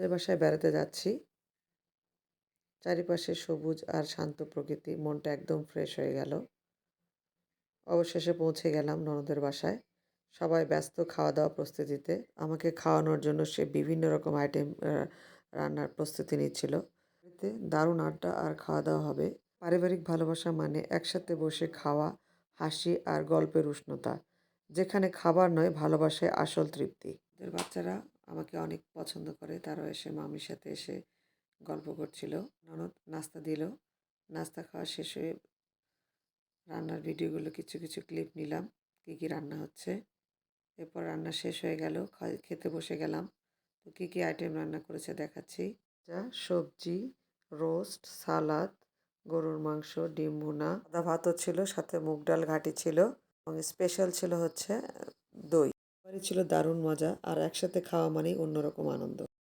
ওদের বাসায় বেড়াতে যাচ্ছি। চারিপাশে সবুজ আর শান্ত প্রকৃতি, মনটা একদম ফ্রেশ হয়ে গেল। অবশেষে পৌঁছে গেলাম ননদের বাসায়। সবাই ব্যস্ত খাওয়া দাওয়া প্রস্তুতিতে। আমাকে খাওয়ানোর জন্য সে বিভিন্ন রকম আইটেম রান্নার প্রস্তুতি নিচ্ছিল। এতে দারুণ আড্ডা আর খাওয়া দাওয়া হবে। পারিবারিক ভালোবাসা মানে একসাথে বসে খাওয়া, হাসি আর গল্পের উষ্ণতা, যেখানে খাবার নয়, ভালোবাসায় আসল তৃপ্তি। ওদের বাচ্চারা আমাকে অনেক পছন্দ করে, তারাও এসে মামির সাথে এসে গল্প করছিল। ননদ নাস্তা দিল। নাস্তা খাওয়া শেষ হয়ে রান্নার ভিডিওগুলো কিছু কিছু ক্লিপ নিলাম, কী কী রান্না হচ্ছে। এরপর রান্না শেষ হয়ে গেল, খেতে বসে গেলাম। তো কী কী আইটেম রান্না করেছে দেখাচ্ছি। যা সবজি, রোস্ট, সালাদ, গরুর মাংস, ডিম ভুনা, সাদা ভাতও ছিল, সাথে মুগ ডাল ঘাঁটি ছিল এবং স্পেশাল ছিল হচ্ছে দই। এবারই ছিল দারুণ মজা, আর একসাথে খাওয়া মানেই অন্যরকম আনন্দ।